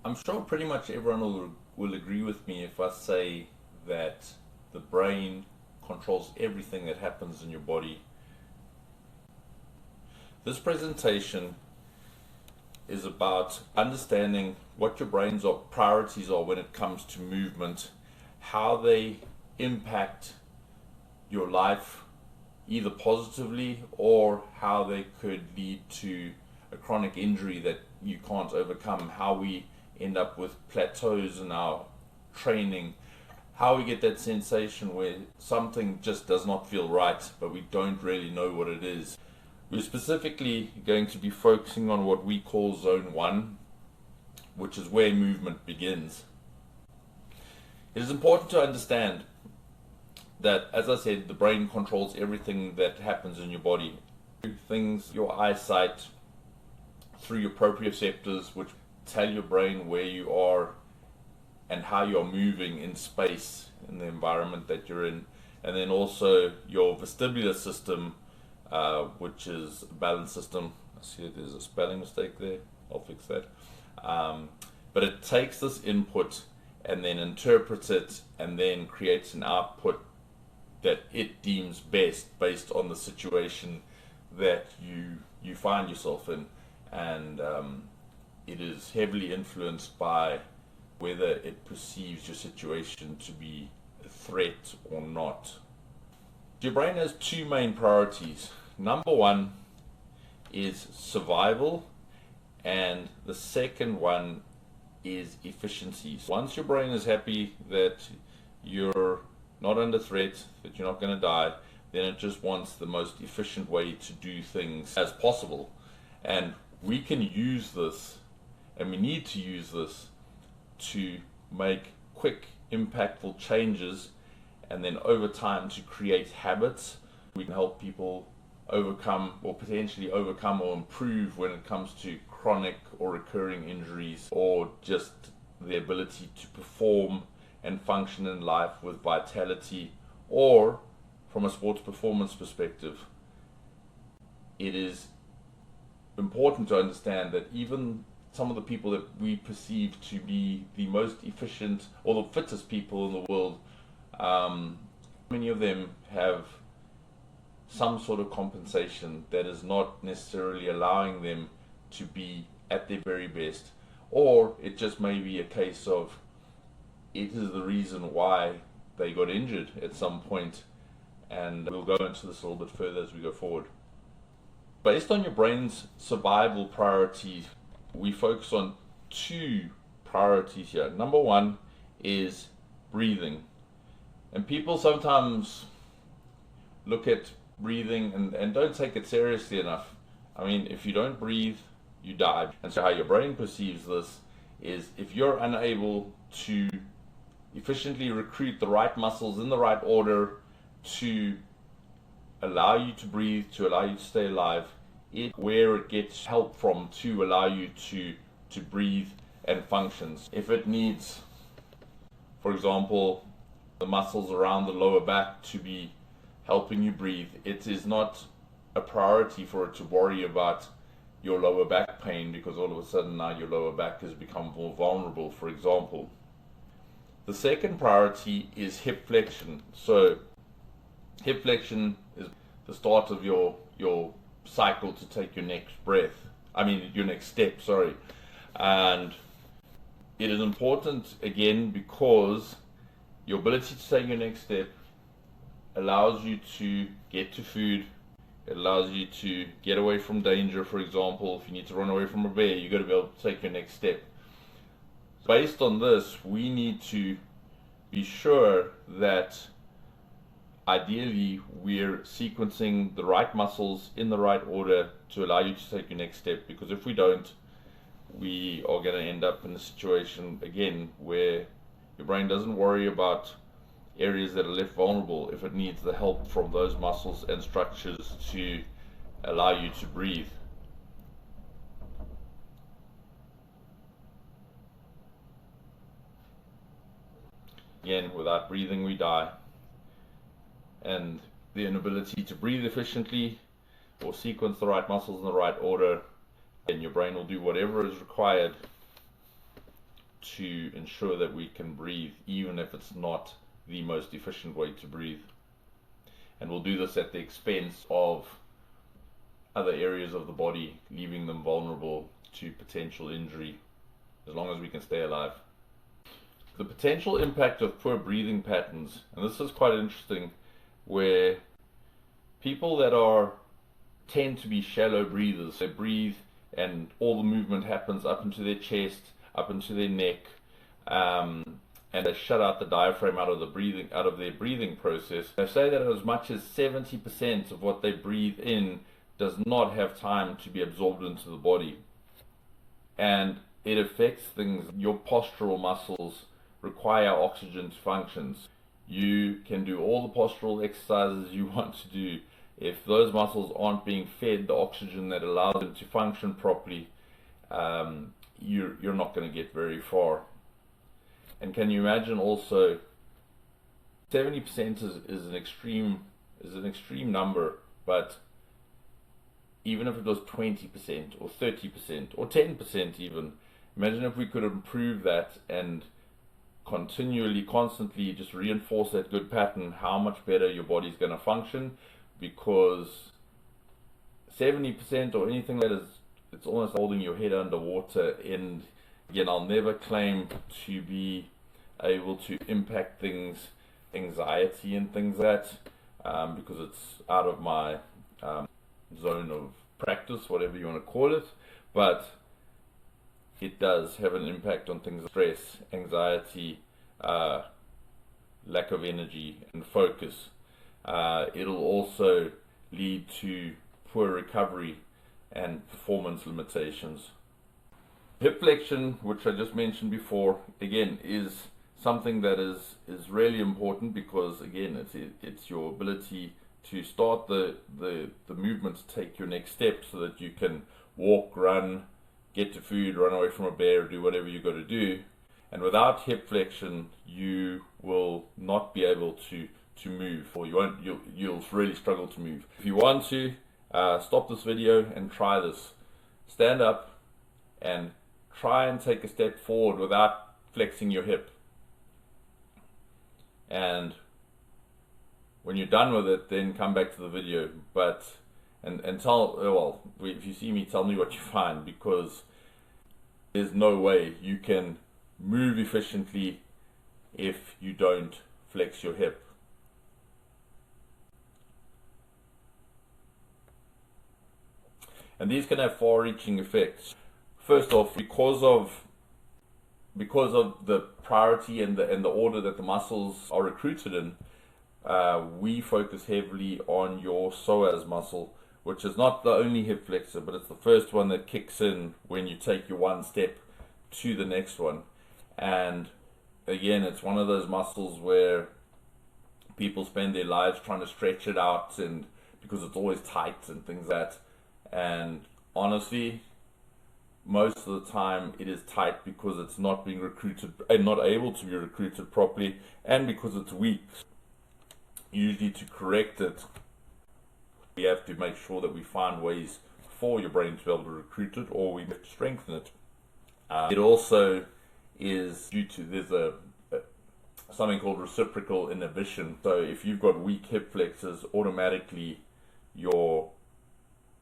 I'm sure pretty much everyone will agree with me if I say that the brain controls everything that happens in your body. This presentation is about understanding what your brain's priorities are when it comes to movement, how they impact your life either positively or how they could lead to a chronic injury that you can't overcome, how we end up with plateaus in our training, how we get that sensation where something just does not feel right, but we don't really know what it is. We're specifically going to be focusing on what we call zone 1, which is where movement begins. It is important to understand that, as I said, the brain controls everything that happens in your body. Things, your eyesight, through your proprioceptors, which tell your brain where you are and how you're moving in space, in the environment that you're in. And then also your vestibular system, which is a balance system. I see there's a spelling mistake there. I'll fix that. But it takes this input and then interprets it and then creates an output that it deems best based on the situation that you find yourself in. And it is heavily influenced by whether it perceives your situation to be a threat or not. Your brain has two main priorities. Number one is survival, and the second one is efficiency. So once your brain is happy that you're not under threat, that you're not going to die, then it just wants the most efficient way to do things as possible. And we can use this, and we need to use this to make quick, impactful changes, and then over time to create habits. We can help people overcome or potentially overcome or improve when it comes to chronic or recurring injuries, or just the ability to perform and function in life with vitality. Or from a sports performance perspective, it is important to understand that even some of the people that we perceive to be the most efficient or the fittest people in the world, many of them have some sort of compensation that is not necessarily allowing them to be at their very best, or it just may be a case of it is the reason why they got injured at some point, and we'll go into this a little bit further as we go forward. Based on your brain's survival priorities, we focus on two priorities here. Number one is breathing. And people sometimes look at breathing and don't take it seriously enough. I mean, if you don't breathe, you die. And so how your brain perceives this is, if you're unable to efficiently recruit the right muscles in the right order to allow you to breathe, to allow you to stay alive, where it gets help from to allow you to breathe and functions. If it needs, for example, the muscles around the lower back to be helping you breathe, it is not a priority for it to worry about your lower back pain, because all of a sudden now your lower back has become more vulnerable, for example. The second priority is hip flexion. So hip flexion is the start of your cycle to take your next your next step, sorry. And it is important, again, because your ability to take your next step allows you to get to food. It allows you to get away from danger. For example, if you need to run away from a bear, you've got to be able to take your next step. Based on this, we need to be sure that ideally we're sequencing the right muscles in the right order to allow you to take your next step, because if we don't, we are going to end up in a situation again where your brain doesn't worry about areas that are left vulnerable if it needs the help from those muscles and structures to allow you to breathe. Again, without breathing we die. And the inability to breathe efficiently or sequence the right muscles in the right order, and your brain will do whatever is required to ensure that we can breathe, even if it's not the most efficient way to breathe. And we'll do this at the expense of other areas of the body, leaving them vulnerable to potential injury, as long as we can stay alive. The potential impact of poor breathing patterns, and this is quite interesting, where people that tend to be shallow breathers, they breathe and all the movement happens up into their chest, up into their neck, and they shut out the diaphragm out of their breathing process. They say that as much as 70% of what they breathe in does not have time to be absorbed into the body, and it affects things. Your postural muscles require oxygen to function. You can do all the postural exercises you want to do. If those muscles aren't being fed the oxygen that allows them to function properly, you're not going to get very far. And can you imagine also, 70% is an extreme number, but even if it was 20% or 30% or 10% even, imagine if we could improve that and constantly just reinforce that good pattern, how much better your body's going to function. Because 70% or anything that is, it's almost holding your head underwater. And again, I'll never claim to be able to impact things, anxiety and things like that, because it's out of my zone of practice, whatever you want to call it. But it does have an impact on things like stress, anxiety, lack of energy and focus. It'll also lead to poor recovery and performance limitations. Hip flexion, which I just mentioned before, again is something that is really important, because again it's your ability to start the movement to take your next step, so that you can walk, run, get to food, run away from a bear, do whatever you got to do. And without hip flexion, you will not be able to move, or you'll really struggle to move. If you want to, stop this video and try this. Stand up and try and take a step forward without flexing your hip. And when you're done with it, then come back to the video. And tell, if you see me, tell me what you find, because there's no way you can move efficiently if you don't flex your hip. And these can have far-reaching effects. First off, because of the priority and the order that the muscles are recruited in, we focus heavily on your psoas muscle, which is not the only hip flexor, but it's the first one that kicks in when you take your one step to the next one. And again, it's one of those muscles where people spend their lives trying to stretch it out, and because it's always tight and things like that. And honestly, most of the time it is tight because it's not being recruited and not able to be recruited properly, and because it's weak. Usually, to correct it, we have to make sure that we find ways for your brain to be able to recruit it, or we have to strengthen it. It also is due to, there's something called reciprocal inhibition. So if you've got weak hip flexors, automatically your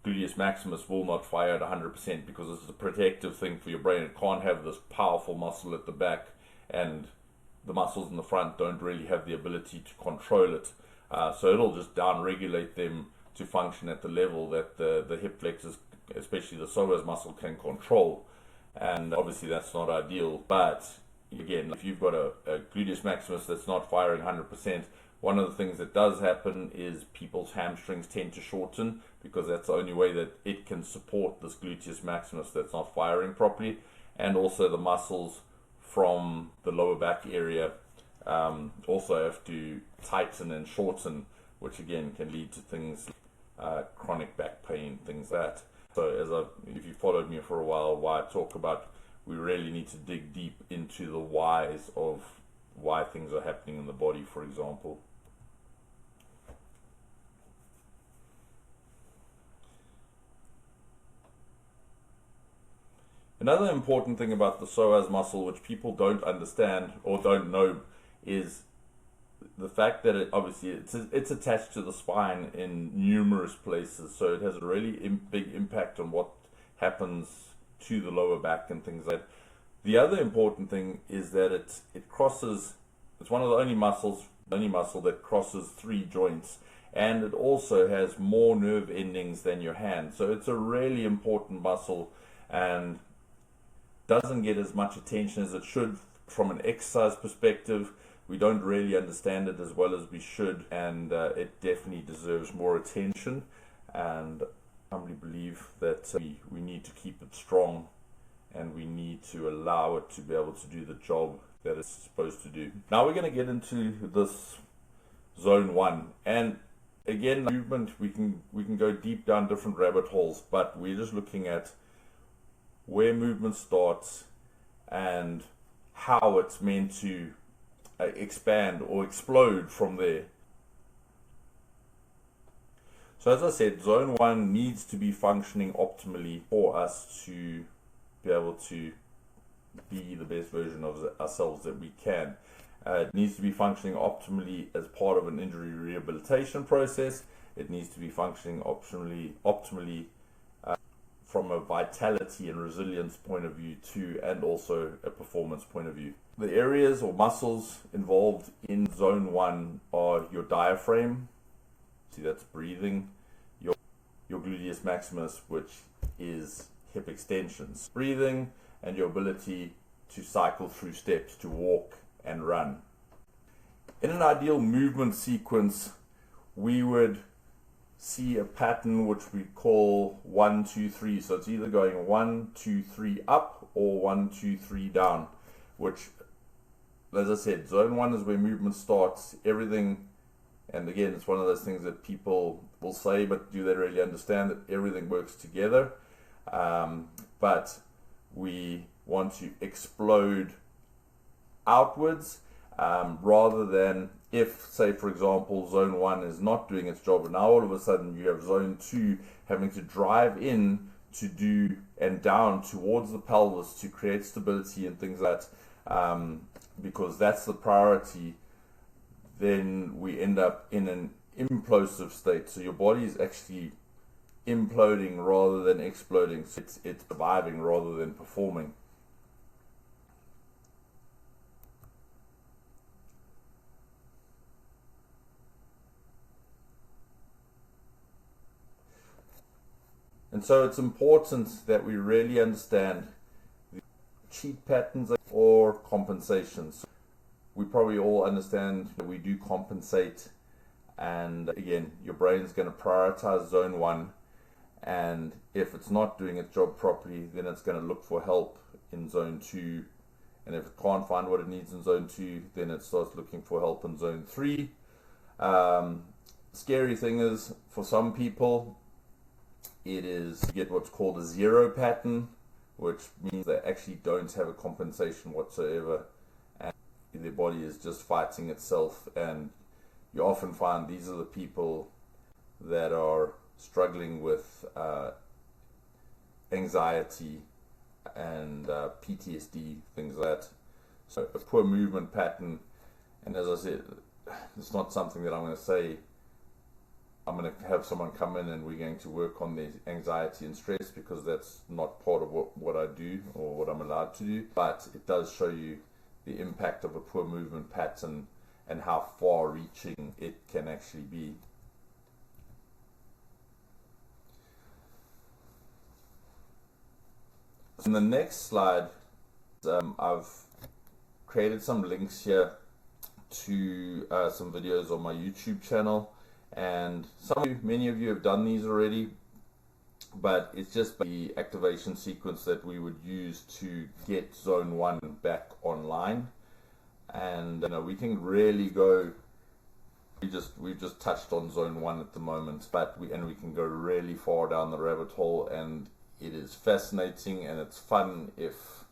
gluteus maximus will not fire at 100%, because this is a protective thing for your brain. It can't have this powerful muscle at the back, and the muscles in the front don't really have the ability to control it. So it'll just down-regulate them to function at the level that the hip flexors, especially the psoas muscle, can control. And obviously that's not ideal. But again, if you've got a gluteus maximus that's not firing 100%, one of the things that does happen is people's hamstrings tend to shorten, because that's the only way that it can support this gluteus maximus that's not firing properly. And also the muscles from the lower back area also have to tighten and shorten, which again can lead to things like chronic back pain, things like that. So if you followed me for a while, why I talk about, we really need to dig deep into the whys of why things are happening in the body, for example. Another important thing about the psoas muscle, which people don't understand or don't know, is the fact that obviously it's attached to the spine in numerous places, so it has a really big impact on what happens to the lower back and things like that. The other important thing is that it crosses. It's one of the only muscle that crosses 3 joints, and it also has more nerve endings than your hand. So it's a really important muscle and doesn't get as much attention as it should from an exercise perspective. We don't really understand it as well as we should, and it definitely deserves more attention. And I humbly believe that we need to keep it strong, and we need to allow it to be able to do the job that it's supposed to do. Now we're going to get into this zone 1, and again, movement, we can go deep down different rabbit holes, but we're just looking at where movement starts and how it's meant to expand or explode from there. So as I said, zone 1 needs to be functioning optimally for us to be able to be the best version of ourselves that we can. It needs to be functioning optimally as part of an injury rehabilitation process. It needs to be functioning optimally from a vitality and resilience point of view too, and also a performance point of view. The areas or muscles involved in zone 1 are your diaphragm, see that's breathing, your gluteus maximus, which is hip extensions, breathing, and your ability to cycle through steps, to walk and run. In an ideal movement sequence, we would see a pattern which we call 1, 2, 3. So it's either going 1, 2, 3 up or 1, 2, 3 down, which, as I said, zone 1 is where movement starts. Everything, and again, it's one of those things that people will say, but do they really understand that everything works together? But we want to explode outwards, rather than if, say for example, zone 1 is not doing its job, and now all of a sudden you have zone 2 having to drive in to do and down towards the pelvis to create stability and things like that, because that's the priority, then we end up in an implosive state. So your body is actually imploding rather than exploding. So it's surviving rather than performing. And so it's important that we really understand the cheat patterns or compensations. We probably all understand that we do compensate, and again, your brain's going to prioritize zone 1, and if it's not doing its job properly, then it's going to look for help in zone 2, and if it can't find what it needs in zone 2, then it starts looking for help in zone 3. Scary thing is, for some people, it is to get what's called a 0 pattern, which means they actually don't have a compensation whatsoever, and their body is just fighting itself. And you often find these are the people that are struggling with anxiety and PTSD, things like that. So a poor movement pattern, and as I said, it's not something that I'm going to say I'm going to have someone come in and we're going to work on their anxiety and stress, because that's not part of what I do or what I'm allowed to do. But it does show you the impact of a poor movement pattern and how far reaching it can actually be. So in the next slide, I've created some links here to some videos on my YouTube channel. And many of you have done these already, but it's just the activation sequence that we would use to get zone 1 back online. And we can really go, we've just touched on zone 1 at the moment, but we can go really far down the rabbit hole, and it is fascinating and it's fun if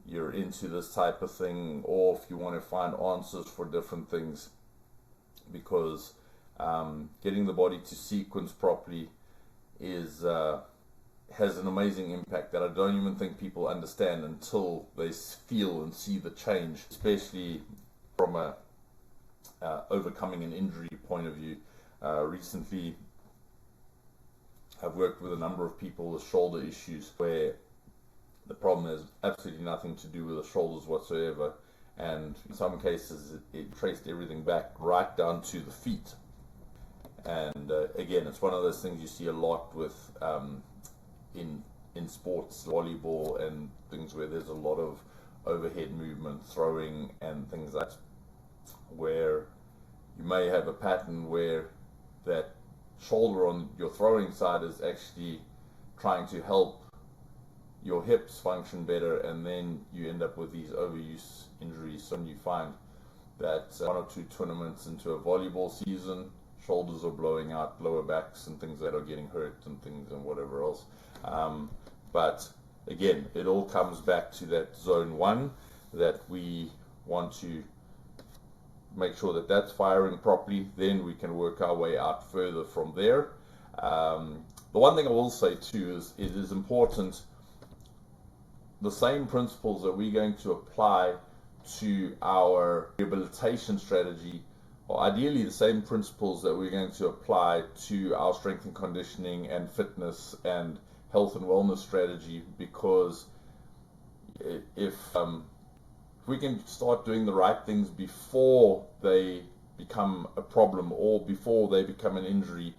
you're into this type of thing, or if you want to find answers for different things, because getting the body to sequence properly is has an amazing impact that I don't even think people understand until they feel and see the change, especially from a overcoming an injury point of view. Recently, I've worked with a number of people with shoulder issues where the problem has absolutely nothing to do with the shoulders whatsoever, and in some cases it traced everything back right down to the feet. And again, it's one of those things you see a lot with in sports, volleyball and things where there's a lot of overhead movement, throwing and things like that, where you may have a pattern where that shoulder on your throwing side is actually trying to help your hips function better, and then you end up with these overuse injuries. So when you find that one or two tournaments into a volleyball season, shoulders are blowing out, lower backs and things that are getting hurt and things and whatever else. But again, it all comes back to that zone 1 that we want to make sure that that's firing properly. Then we can work our way out further from there. The one thing I will say too is it is important, the same principles that we're going to apply to our rehabilitation strategy, or ideally the same principles that we're going to apply to our strength and conditioning and fitness and health and wellness strategy, because if we can start doing the right things before they become a problem or before they become an injury,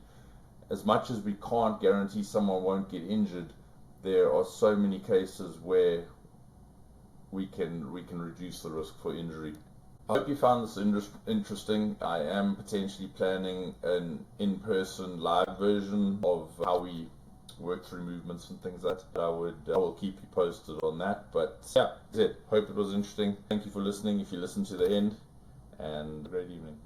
as much as we can't guarantee someone won't get injured, there are so many cases where we can reduce the risk for injury. I hope you found this interesting. I am potentially planning an in-person live version of how we work through movements and things like that. I will keep you posted on that. But yeah, that's it. Hope it was interesting. Thank you for listening if you listened to the end, and great evening.